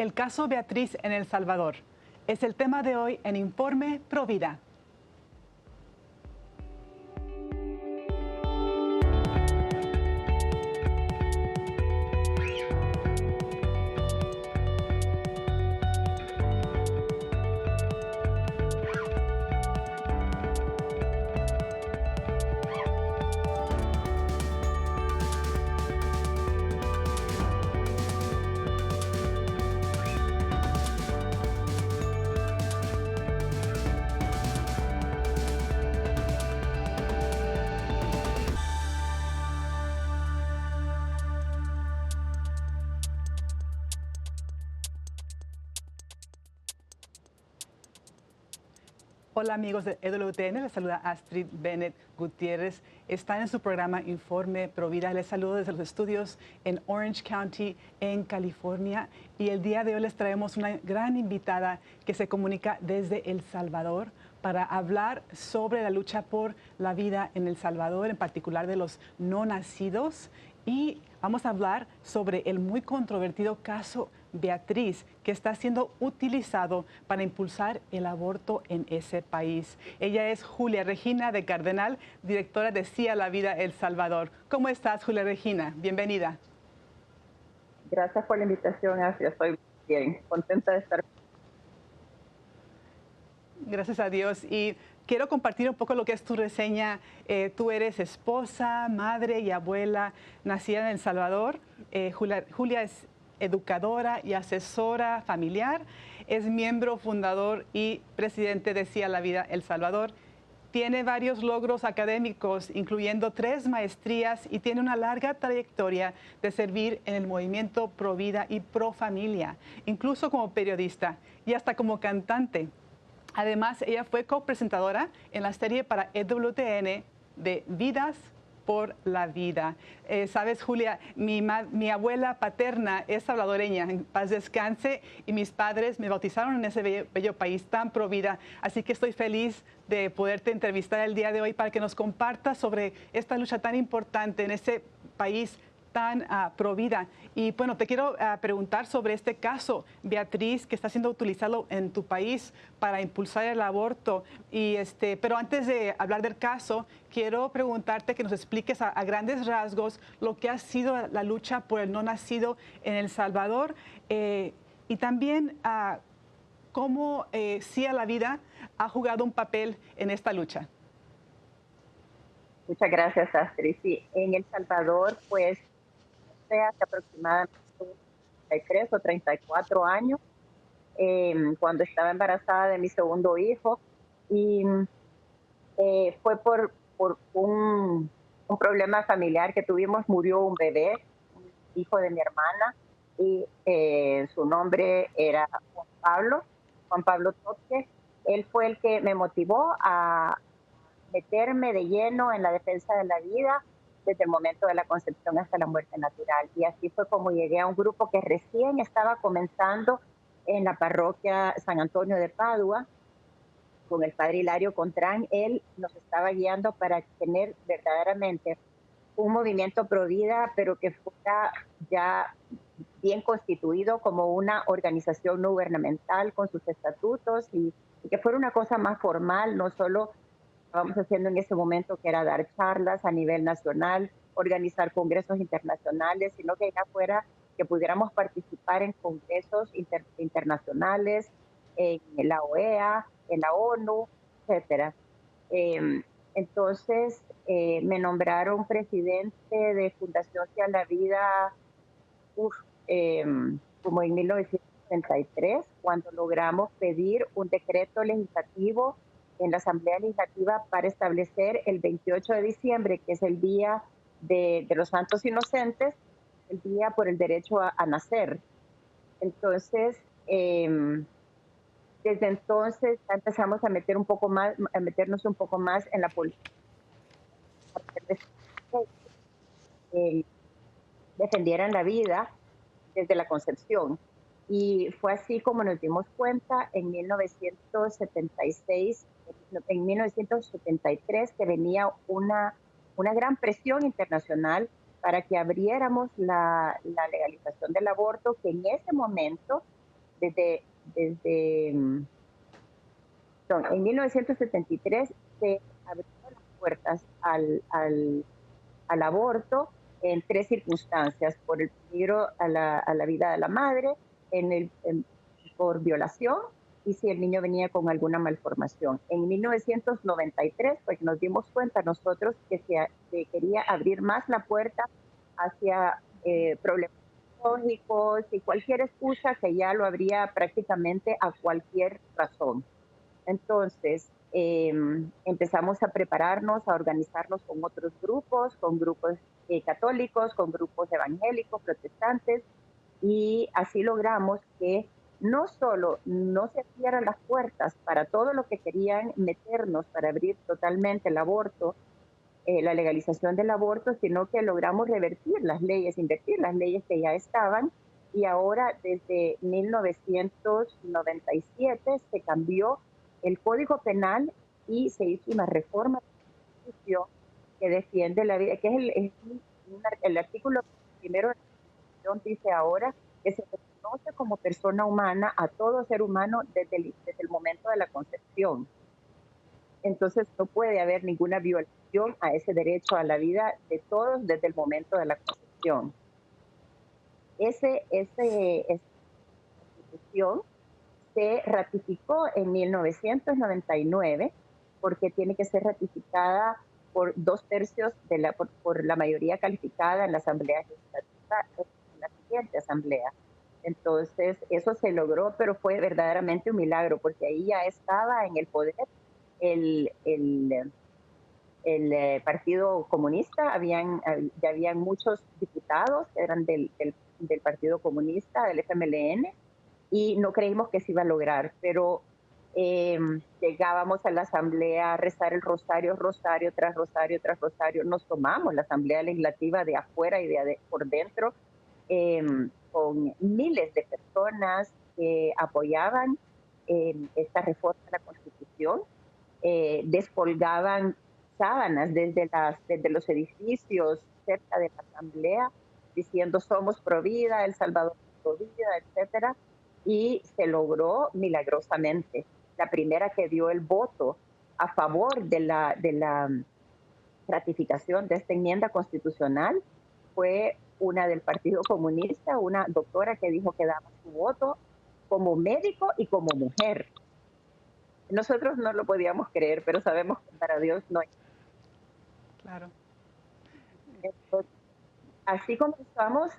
El caso Beatriz en El Salvador es el tema de hoy en Informe Provida. Hola amigos de EWTN, les saluda Astrid Bennett Gutiérrez. Están en su programa Informe Provida. Les saludo desde los estudios en Orange County, en California. Y el día de hoy les traemos una gran invitada que se comunica desde El Salvador para hablar sobre la lucha por la vida en El Salvador, en particular de los no nacidos. Y vamos a hablar sobre el muy controvertido caso Beatriz, que está siendo utilizado para impulsar el aborto en ese país. Ella es Julia Regina de Cardenal, directora de Sí a la Vida El Salvador. ¿Cómo estás, Julia Regina? Bienvenida. Gracias por la invitación, Asia. Estoy bien, contenta de estar. Gracias a Dios. Y quiero compartir un poco lo que es tu reseña. Tú eres esposa, madre y abuela, nacida en El Salvador. Julia es educadora y asesora familiar. Es miembro fundador y presidente de Sí a la Vida El Salvador. Tiene varios logros académicos, incluyendo 3 maestrías, y tiene una larga trayectoria de servir en el movimiento pro vida y pro familia, incluso como periodista y hasta como cantante. Además, ella fue copresentadora en la serie para EWTN de Vidas por la Vida. Sabes, Julia, mi abuela paterna es salvadoreña, en paz descanse, y mis padres me bautizaron en ese bello país tan pro vida. Así que estoy feliz de poderte entrevistar el día de hoy para que nos compartas sobre esta lucha tan importante en ese país tan pro vida. Y bueno, te quiero preguntar sobre este caso, Beatriz, que está siendo utilizado en tu país para impulsar el aborto. Pero antes de hablar del caso, quiero preguntarte que nos expliques a grandes rasgos lo que ha sido la lucha por el no nacido en El Salvador, y también cómo Sí a la Vida ha jugado un papel en esta lucha. Muchas gracias, Astrid. Sí, en El Salvador, pues, hace aproximadamente 33 o 34 años, cuando estaba embarazada de mi segundo hijo, y fue por un problema familiar que tuvimos. Murió un bebé, un hijo de mi hermana, y su nombre era Juan Pablo Toque. Él fue el que me motivó a meterme de lleno en la defensa de la vida desde el momento de la concepción hasta la muerte natural. Y así fue como llegué a un grupo que recién estaba comenzando en la parroquia San Antonio de Padua, con el padre Hilario Contrán. Él nos estaba guiando para tener verdaderamente un movimiento pro vida, pero que fuera ya bien constituido como una organización no gubernamental con sus estatutos, y que fuera una cosa más formal, no solo estábamos haciendo en ese momento, que era dar charlas a nivel nacional, organizar congresos internacionales, sino que ya fuera que pudiéramos participar en congresos internacionales, en la OEA, en la ONU, etcétera. Entonces, me nombraron presidente de Fundación Sí a la Vida, como en 1973, cuando logramos pedir un decreto legislativo en la Asamblea Legislativa para establecer el 28 de diciembre, que es el Día de los Santos Inocentes, el Día por el Derecho a Nacer. Entonces, desde entonces empezamos a meternos un poco más en la política, defendieran la vida desde la concepción. Y fue así como nos dimos cuenta en 1973, que venía una gran presión internacional para que abriéramos la legalización del aborto, que en ese momento desde en 1973 se abrieron las puertas al aborto en tres circunstancias: por el peligro a la vida de la madre, por violación y si el niño venía con alguna malformación. En 1993, pues nos dimos cuenta nosotros que se quería abrir más la puerta hacia problemas psicológicos y cualquier excusa que ya lo abría prácticamente a cualquier razón. Entonces, empezamos a prepararnos, a organizarnos con otros grupos, con grupos católicos, con grupos evangélicos, protestantes, y así logramos que no solo no se cierran las puertas para todo lo que querían meternos para abrir totalmente el aborto, la legalización del aborto, sino que logramos revertir las leyes, invertir las leyes que ya estaban, y ahora desde 1997 se cambió el Código Penal y se hizo una reforma de la Constitución que defiende la vida, que es el artículo primero de la Constitución, dice ahora que se reconoce como persona humana a todo ser humano desde el momento de la concepción. Entonces no puede haber ninguna violación a ese derecho a la vida de todos desde el momento de la concepción. Esa constitución se ratificó en 1999 porque tiene que ser ratificada por 2/3 por la mayoría calificada en la Asamblea Legislativa, en la siguiente asamblea. Entonces, eso se logró, pero fue verdaderamente un milagro, porque ahí ya estaba en el poder el, el, el Partido Comunista, ya habían muchos diputados que eran del Partido Comunista, del FMLN, y no creímos que se iba a lograr, pero llegábamos a la asamblea a rezar el rosario, rosario tras rosario tras rosario. Nos tomamos la asamblea legislativa de afuera y por dentro, con miles de personas que apoyaban esta reforma a la Constitución. Descolgaban sábanas desde los edificios cerca de la asamblea diciendo somos pro vida, El Salvador es pro vida, etcétera, y se logró milagrosamente. La primera que dio el voto a favor de la ratificación de esta enmienda constitucional fue una del Partido Comunista, una doctora que dijo que daba su voto como médico y como mujer. Nosotros no lo podíamos creer, pero sabemos que para Dios no hay. Claro. Entonces, así comenzamos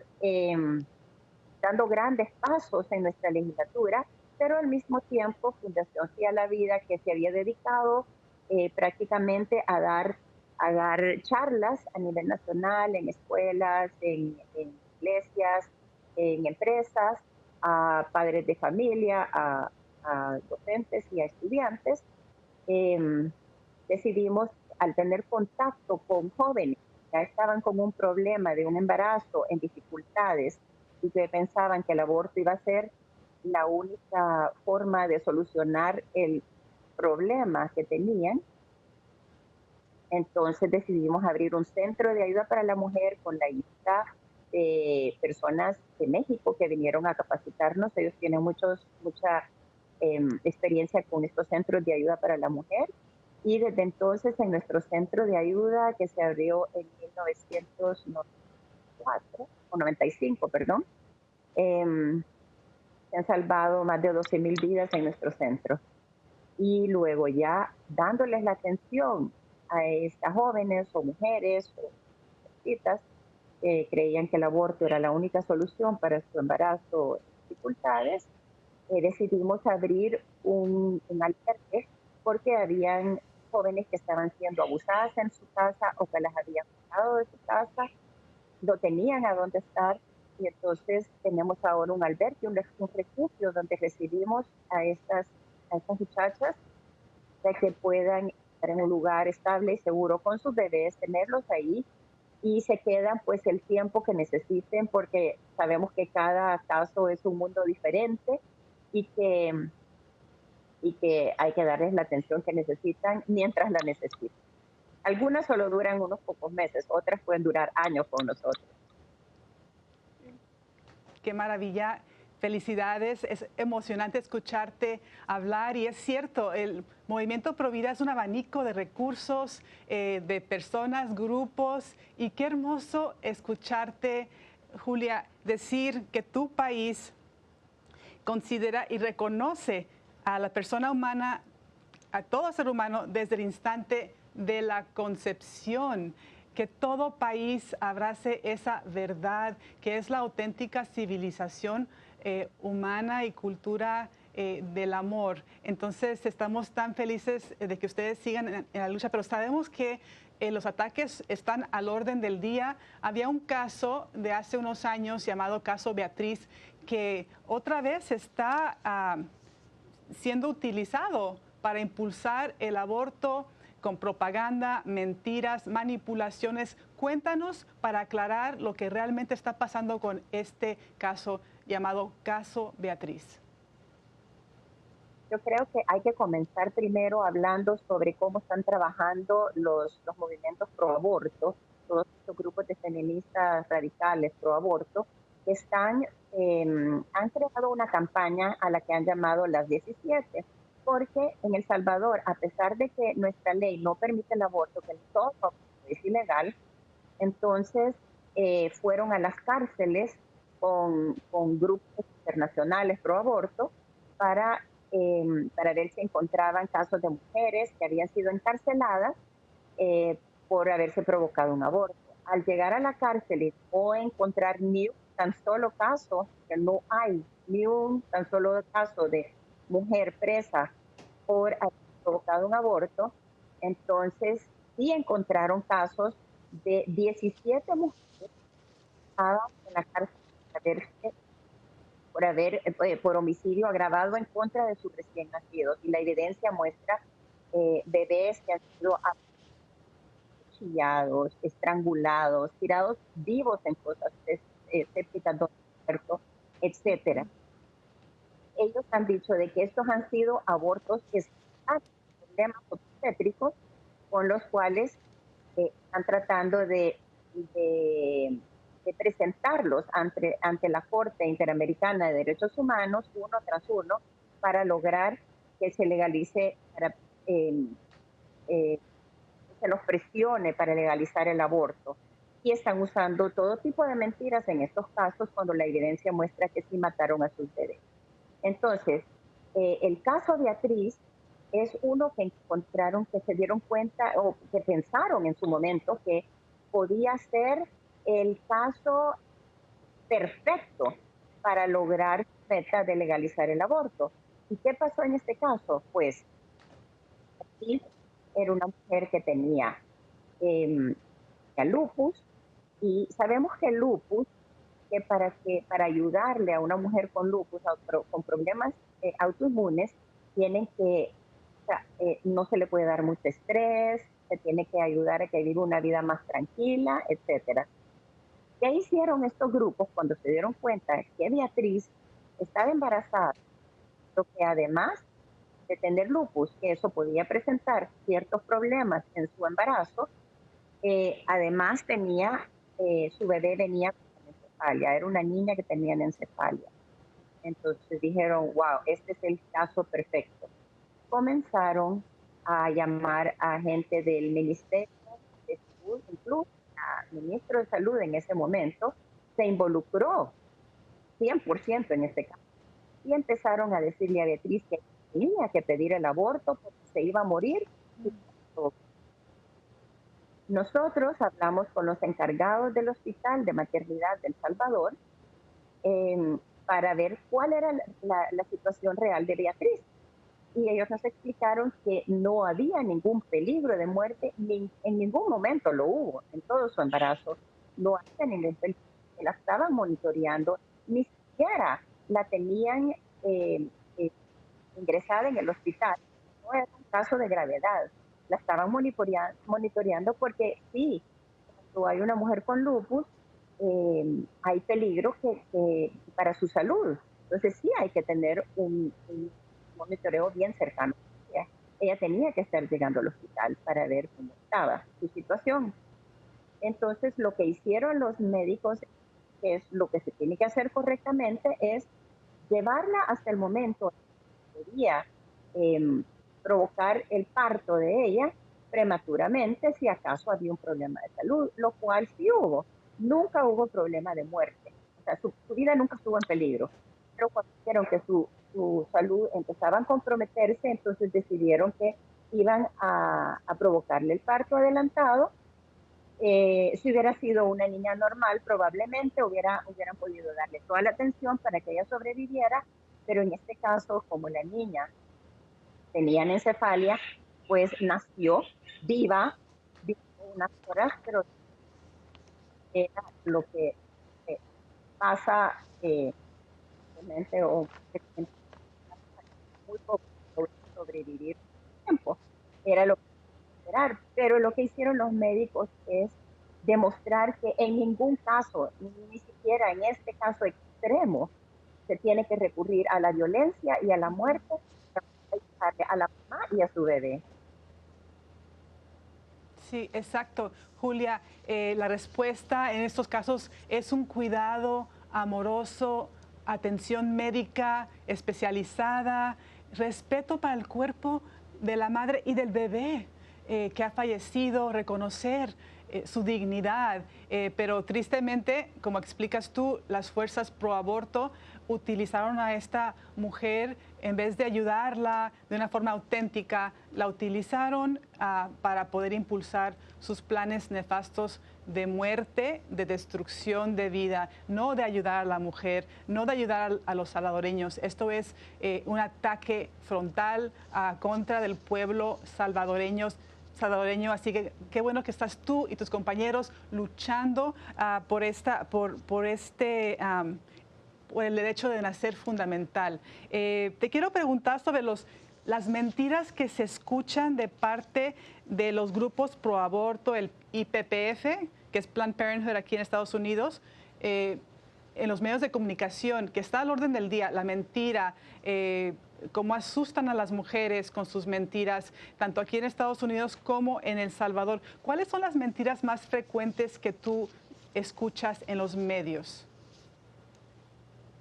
dando grandes pasos en nuestra legislatura, pero al mismo tiempo Fundación Sí a la Vida, que se había dedicado prácticamente a dar charlas a nivel nacional, en escuelas, en iglesias, en empresas, a padres de familia, a docentes y a estudiantes. Decidimos, al tener contacto con jóvenes que ya estaban con un problema de un embarazo en dificultades y que pensaban que el aborto iba a ser la única forma de solucionar el problema que tenían, entonces decidimos abrir un centro de ayuda para la mujer con la ayuda de personas de México que vinieron a capacitarnos. Ellos tienen mucha experiencia con estos centros de ayuda para la mujer. Y desde entonces en nuestro centro de ayuda, que se abrió en 1994, o 95, perdón, se han salvado más de 12,000 vidas en nuestro centro. Y luego ya dándoles la atención a estas jóvenes o mujeres o chicas que creían que el aborto era la única solución para su embarazo y dificultades, decidimos abrir un albergue porque habían jóvenes que estaban siendo abusadas en su casa o que las habían sacado de su casa, no tenían a dónde estar, y entonces tenemos ahora un albergue, un refugio donde recibimos a estas muchachas para que puedan estar en un lugar estable y seguro con sus bebés, tenerlos ahí, y se quedan pues el tiempo que necesiten, porque sabemos que cada caso es un mundo diferente y que hay que darles la atención que necesitan mientras la necesitan. Algunas solo duran unos pocos meses, otras pueden durar años con nosotros. Qué maravilla. Felicidades, es emocionante escucharte hablar y es cierto, el Movimiento Provida es un abanico de recursos, de personas, grupos y qué hermoso escucharte, Julia, decir que tu país considera y reconoce a la persona humana, a todo ser humano desde el instante de la concepción, que todo país abrace esa verdad, que es la auténtica civilización humana y cultura del amor. Entonces estamos tan felices de que ustedes sigan en la lucha, pero sabemos que los ataques están al orden del día. Había un caso de hace unos años llamado caso Beatriz, que otra vez está siendo utilizado para impulsar el aborto con propaganda, mentiras, manipulaciones. Cuéntanos para aclarar lo que realmente está pasando con este caso llamado caso Beatriz. Yo creo que hay que comenzar primero hablando sobre cómo están trabajando los movimientos pro aborto, todos estos grupos de feministas radicales pro aborto, que han creado una campaña a la que han llamado las 17, porque en El Salvador, a pesar de que nuestra ley no permite el aborto, que todo es ilegal, entonces fueron a las cárceles con grupos internacionales pro aborto para para ver si encontraban casos de mujeres que habían sido encarceladas eh, por haberse provocado un aborto. Al llegar a la cárcel y no encontrar ni un tan solo caso, que no hay ni un tan solo caso de mujer presa por haber provocado un aborto, entonces sí encontraron casos de 17 mujeres en la cárcel por por homicidio agravado en contra de sus recién nacidos. Y la evidencia muestra bebés que han sido acuchillados, estrangulados, tirados vivos en cosas sépticas, etcétera. Ellos han dicho de que estos han sido abortos problemas obstétricos con los cuales están tratando de presentarlos ante la Corte Interamericana de Derechos Humanos uno tras uno para lograr que se legalice, eh, se los presione para legalizar el aborto. Y están usando todo tipo de mentiras en estos casos cuando la evidencia muestra que sí mataron a sus bebés. Entonces, el caso Beatriz es uno que encontraron, que se dieron cuenta o que pensaron en su momento que podía ser el caso perfecto para lograr la meta de legalizar el aborto. ¿Y qué pasó en este caso? Pues Beatriz era una mujer que tenía lupus, y sabemos que el lupus, para ayudarle a una mujer con lupus, con problemas autoinmunes, tienen que, o sea, no se le puede dar mucho estrés, se tiene que ayudar a que viva una vida más tranquila, etcétera. ¿Qué hicieron estos grupos cuando se dieron cuenta que Beatriz estaba embarazada, pero que además de tener lupus, que eso podía presentar ciertos problemas en su embarazo, además su bebé venía con encefalia, era una niña que tenía encefalia. Entonces dijeron, wow, este es el caso perfecto. Comenzaron a llamar a gente del Ministerio de Salud, incluso el ministro de Salud en ese momento se involucró 100% en este caso. Y empezaron a decirle a Beatriz que tenía que pedir el aborto porque se iba a morir. Nosotros hablamos con los encargados del Hospital de Maternidad de El Salvador para ver cuál era la situación real de Beatriz. Y ellos nos explicaron que no había ningún peligro de muerte, ni en ningún momento lo hubo, en todo su embarazo. No había ningún peligro, la estaban monitoreando, ni siquiera la tenían ingresada en el hospital. No era un caso de gravedad, la estaban monitoreando porque sí, cuando hay una mujer con lupus, hay peligro para su salud. Entonces sí hay que tener un monitoreo bien cercano. Ella tenía que estar llegando al hospital para ver cómo estaba su situación. Entonces lo que hicieron los médicos, que es lo que se tiene que hacer correctamente, es llevarla hasta el momento que podía provocar el parto de ella prematuramente si acaso había un problema de salud, lo cual sí hubo. Nunca hubo problema de muerte. O sea, su vida nunca estuvo en peligro. Pero cuando vieron que su salud empezaba a comprometerse, entonces decidieron que iban a provocarle el parto adelantado. Si hubiera sido una niña normal, probablemente hubieran podido darle toda la atención para que ella sobreviviera, pero en este caso, como la niña tenía encefalia, pues nació viva, vivió unas horas, pero era lo que eh, pasa realmente, o muy poco sobrevivir tiempo. Era lo que esperar, pero lo que hicieron los médicos es demostrar que en ningún caso, ni siquiera en este caso extremo, se tiene que recurrir a la violencia y a la muerte para ayudarle a la mamá y a su bebé. Sí, exacto. Julia, la respuesta en estos casos es un cuidado amoroso, atención médica especializada, respeto para el cuerpo de la madre y del bebé que ha fallecido, reconocer su dignidad. Pero tristemente, como explicas tú, las fuerzas pro aborto utilizaron a esta mujer, en vez de ayudarla de una forma auténtica, la utilizaron para poder impulsar sus planes nefastos de muerte, de destrucción de vida, no de ayudar a la mujer, no de ayudar a los salvadoreños. Esto es un ataque frontal contra del pueblo salvadoreño. Así que qué bueno que estás tú y tus compañeros luchando por el derecho de nacer fundamental. Te quiero preguntar sobre las mentiras que se escuchan de parte de los grupos pro aborto, el IPPF, que es Planned Parenthood aquí en Estados Unidos, en los medios de comunicación, que está al orden del día, la mentira, cómo asustan a las mujeres con sus mentiras, tanto aquí en Estados Unidos como en El Salvador. ¿Cuáles son las mentiras más frecuentes que tú escuchas en los medios?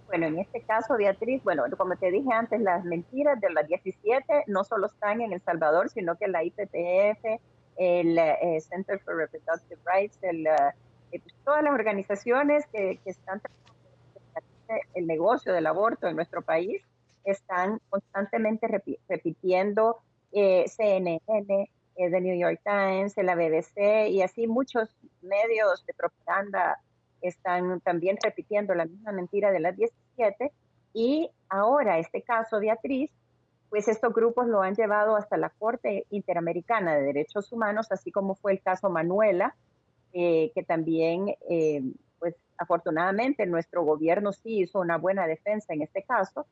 Bueno, en este caso, Beatriz, bueno, como te dije antes, las mentiras de las 17 no solo están en El Salvador, sino que la IPPF, el Center for Reproductive Rights, pues, todas las organizaciones que están tratando de el negocio del aborto en nuestro país están constantemente repitiendo CNN, The New York Times, la BBC y así muchos medios de propaganda están también repitiendo la misma mentira de las 17 y ahora este caso, Beatriz, pues estos grupos lo han llevado hasta la Corte Interamericana de Derechos Humanos, así como fue el caso Manuela, que también, pues afortunadamente nuestro gobierno sí hizo una buena defensa en este caso,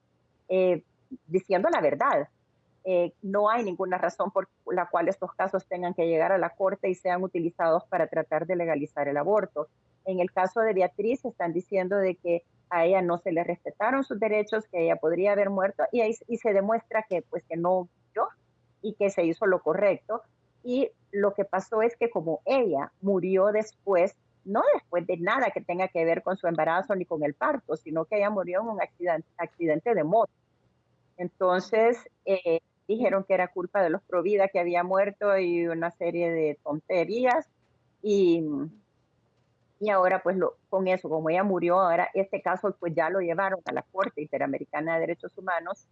eh, diciendo la verdad. No hay ninguna razón por la cual estos casos tengan que llegar a la corte y sean utilizados para tratar de legalizar el aborto. En el caso de Beatriz están diciendo de que a ella no se le respetaron sus derechos, que ella podría haber muerto y se demuestra que pues que no murió y que se hizo lo correcto. Y lo que pasó es que como ella murió después, no después de nada que tenga que ver con su embarazo ni con el parto, sino que ella murió en un accidente de moto. Entonces, dijeron que era culpa de los Provida que había muerto y una serie de tonterías. Y, y ahora, pues, con eso, como ella murió, ahora este caso, pues ya lo llevaron a la Corte Interamericana de Derechos Humanos,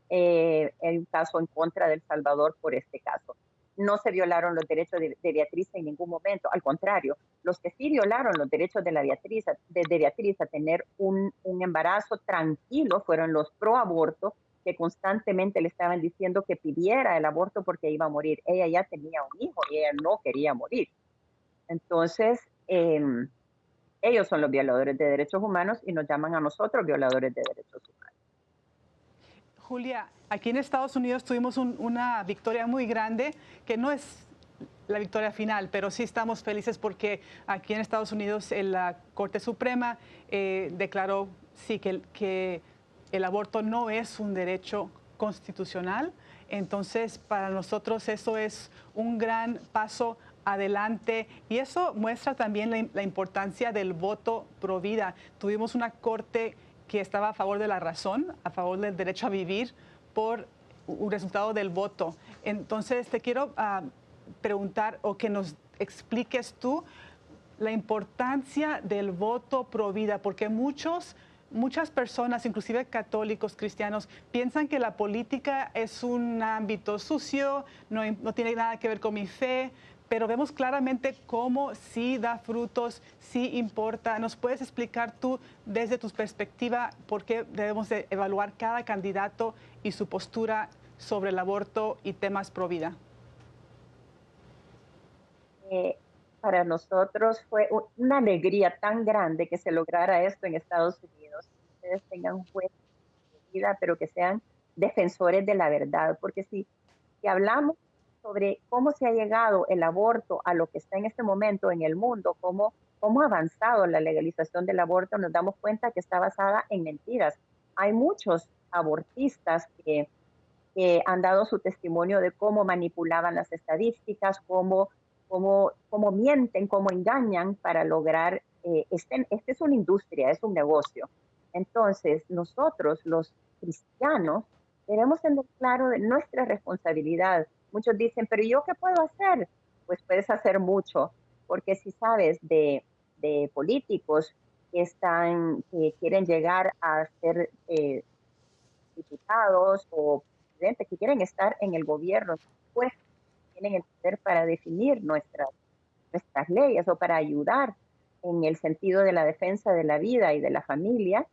en un caso en contra de El Salvador por este caso. No se violaron los derechos de Beatriz en ningún momento, al contrario, los que sí violaron los derechos de Beatriz a tener un embarazo tranquilo fueron los pro aborto, que constantemente le estaban diciendo que pidiera el aborto porque iba a morir. Ella ya tenía un hijo y ella no quería morir. Entonces, ellos son los violadores de derechos humanos y nos llaman a nosotros violadores de derechos humanos. Julia, aquí en Estados Unidos tuvimos una victoria muy grande, que no es la victoria final, pero sí estamos felices porque aquí en Estados Unidos la Corte Suprema declaró sí que el aborto no es un derecho constitucional. Entonces, para nosotros eso es un gran paso adelante y eso muestra también la importancia del voto pro vida. Tuvimos una corte que estaba a favor de la razón, a favor del derecho a vivir por un resultado del voto. Entonces, te quiero preguntar o que nos expliques tú la importancia del voto pro vida, porque muchas personas, inclusive católicos, cristianos, piensan que la política es un ámbito sucio, no tiene nada que ver con mi fe, pero vemos claramente cómo sí da frutos, sí importa. ¿Nos puedes explicar tú, desde tu perspectiva, por qué debemos de evaluar cada candidato y su postura sobre el aborto y temas pro vida? Eh, para nosotros fue una alegría tan grande que se lograra esto en Estados Unidos. Que ustedes tengan jueces de vida, pero que sean defensores de la verdad, porque si hablamos sobre cómo se ha llegado el aborto a lo que está en este momento en el mundo, cómo ha avanzado la legalización del aborto, nos damos cuenta que está basada en mentiras. Hay muchos abortistas que han dado su testimonio de cómo manipulaban las estadísticas, cómo mienten, cómo engañan para lograr, este es una industria, es un negocio. Entonces, nosotros, los cristianos, debemos tener claro de nuestra responsabilidad. Muchos dicen, pero ¿yo qué puedo hacer? Pues puedes hacer mucho, porque si sabes de políticos que quieren llegar a ser diputados o presidentes, que quieren estar en el gobierno, pues tienen el poder para definir nuestras leyes o para ayudar en el sentido de la defensa de la vida y de la familia,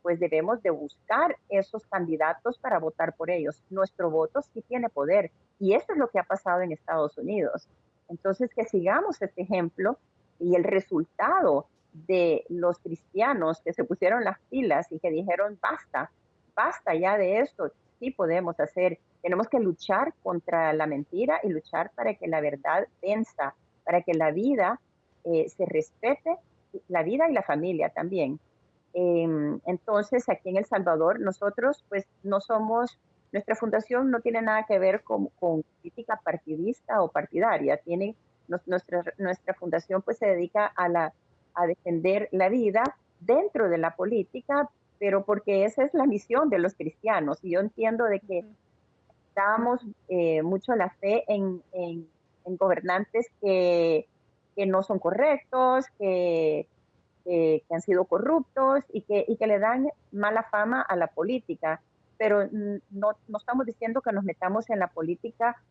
pues debemos de buscar esos candidatos para votar por ellos. Nuestro voto sí tiene poder y eso es lo que ha pasado en Estados Unidos. Entonces, que sigamos este ejemplo y el resultado de los cristianos que se pusieron las pilas y que dijeron, basta, basta ya de esto, sí podemos hacer, tenemos que luchar contra la mentira y luchar para que la verdad venza, para que la vida se respete, la vida y la familia también. Entonces, aquí en El Salvador, nosotros pues no somos, nuestra fundación no tiene nada que ver con política partidista o partidaria. Nuestra fundación pues se dedica a defender la vida dentro de la política, pero porque esa es la misión de los cristianos. Y yo entiendo de que damos mucho la fe en gobernantes que no son correctos, que han sido corruptos y que le dan mala fama a la política. Pero no estamos diciendo que nos metamos en la política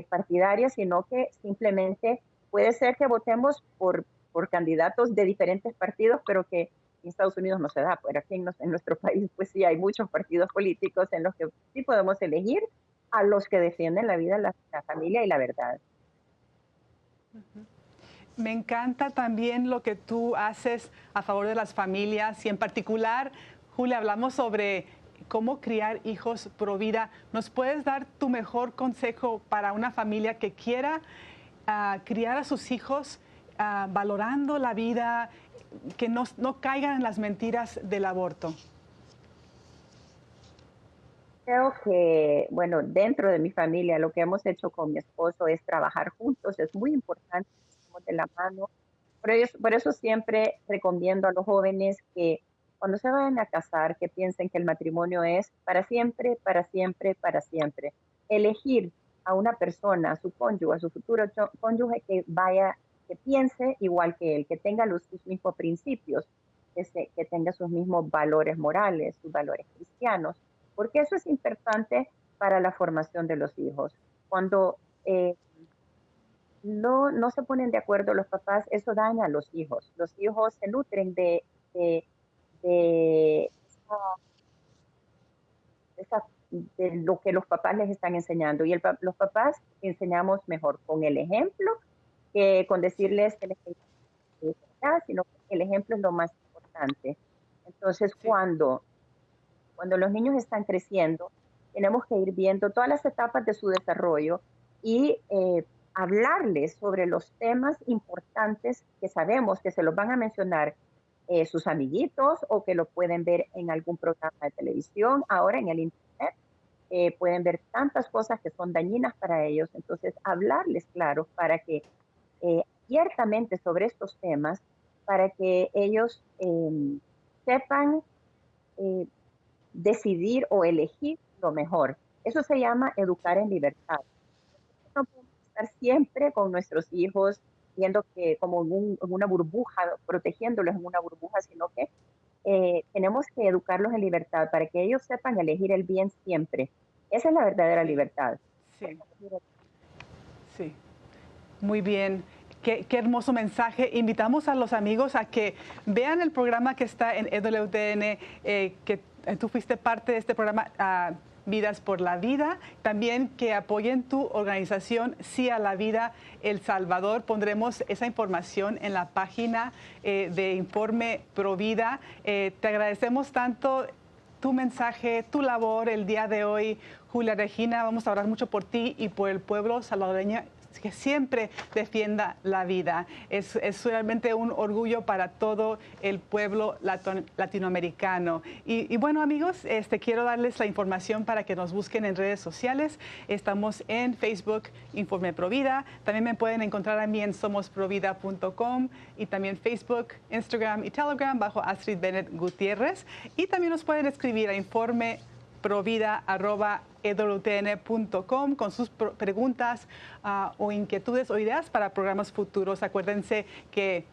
partidaria, sino que simplemente puede ser que votemos por candidatos de diferentes partidos, pero que en Estados Unidos no se da. Pero aquí en nuestro país, pues sí hay muchos partidos políticos en los que sí podemos elegir a los que defienden la vida, la familia y la verdad. Me encanta también lo que tú haces a favor de las familias y en particular, Julia, hablamos sobre cómo criar hijos pro vida. ¿Nos puedes dar tu mejor consejo para una familia que quiera criar a sus hijos valorando la vida, que no caigan en las mentiras del aborto? Creo que, bueno, dentro de mi familia, lo que hemos hecho con mi esposo es trabajar juntos. Es muy importante que estemos de la mano. Por eso siempre recomiendo a los jóvenes que cuando se vayan a casar, que piensen que el matrimonio es para siempre, para siempre, para siempre. Elegir a una persona, a su cónyuge, a su futuro cónyuge que piense igual que él, que tenga sus mismos principios, que tenga sus mismos valores morales, sus valores cristianos, porque eso es importante para la formación de los hijos. Cuando no se ponen de acuerdo los papás, eso daña a los hijos. Los hijos se nutren de, de, esa- de lo que los papás les están enseñando. Y los papás enseñamos mejor con el ejemplo que con decirles que les sino que el ejemplo es lo más importante. Entonces, Sí. cuando los niños están creciendo, tenemos que ir viendo todas las etapas de su desarrollo y hablarles sobre los temas importantes que sabemos que se los van a mencionar sus amiguitos o que lo pueden ver en algún programa de televisión, ahora en el internet. Pueden ver tantas cosas que son dañinas para ellos, entonces hablarles claro para que abiertamente sobre estos temas, para que ellos sepan eh, decidir o elegir lo mejor. Eso se llama educar en libertad. No podemos estar siempre con nuestros hijos viendo que como en una burbuja, protegiéndolos en una burbuja, sino que tenemos que educarlos en libertad para que ellos sepan elegir el bien siempre. Esa es la verdadera Sí, libertad. sí, sí. Muy bien. Qué hermoso mensaje. Invitamos a los amigos a que vean el programa que está en EWTN, que tú fuiste parte de este programa, Vidas por la Vida. También que apoyen tu organización Sí a la Vida El Salvador. Pondremos esa información en la página de Informe Provida. Te agradecemos tanto tu mensaje, tu labor el día de hoy, Julia Regina. Vamos a orar mucho por ti y por el pueblo salvadoreño que siempre defienda la vida. Es realmente un orgullo para todo el pueblo latinoamericano. Y bueno, amigos, quiero darles la información para que nos busquen en redes sociales. Estamos en Facebook, Informe Provida. También me pueden encontrar a mí en somosprovida.com y también Facebook, Instagram y Telegram bajo Astrid Bennett Gutiérrez. Y también nos pueden escribir a informeprovida@ewtn.com con sus preguntas o inquietudes o ideas para programas futuros. Acuérdense que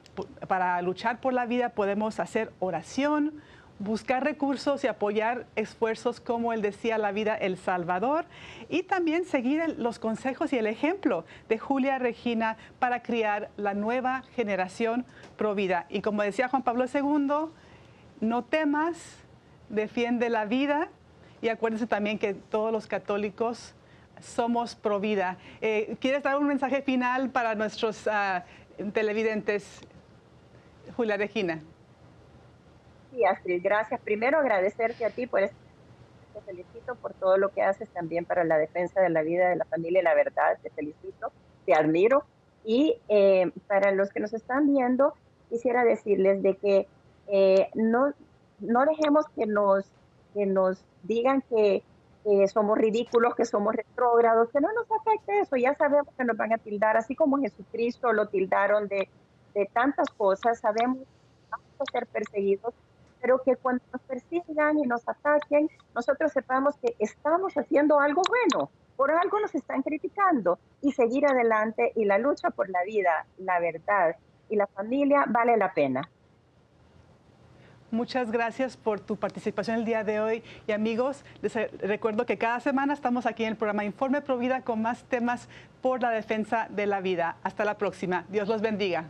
para luchar por la vida podemos hacer oración, buscar recursos y apoyar esfuerzos como el de Sí a la Vida El Salvador y también seguir los consejos y el ejemplo de Julia Regina para criar la nueva generación provida. Y como decía Juan Pablo II, no temas, defiende la vida. Y acuérdense también que todos los católicos somos pro vida. ¿Quieres dar un mensaje final para nuestros televidentes, Julia Regina? Sí, Astrid, gracias. Primero agradecerte a ti por este, te felicito por todo lo que haces también para la defensa de la vida, de la familia y la verdad. Te felicito, te admiro. Y para los que nos están viendo, quisiera decirles de que no dejemos que nos digan que somos ridículos, que somos retrógrados, que no nos afecte eso. Ya sabemos que nos van a tildar, así como Jesucristo lo tildaron de tantas cosas. Sabemos que vamos a ser perseguidos, pero que cuando nos persigan y nos ataquen, nosotros sepamos que estamos haciendo algo bueno, por algo nos están criticando y seguir adelante, y la lucha por la vida, la verdad y la familia vale la pena. Muchas gracias por tu participación el día de hoy. Y amigos, les recuerdo que cada semana estamos aquí en el programa Informe Provida con más temas por la defensa de la vida. Hasta la próxima. Dios los bendiga.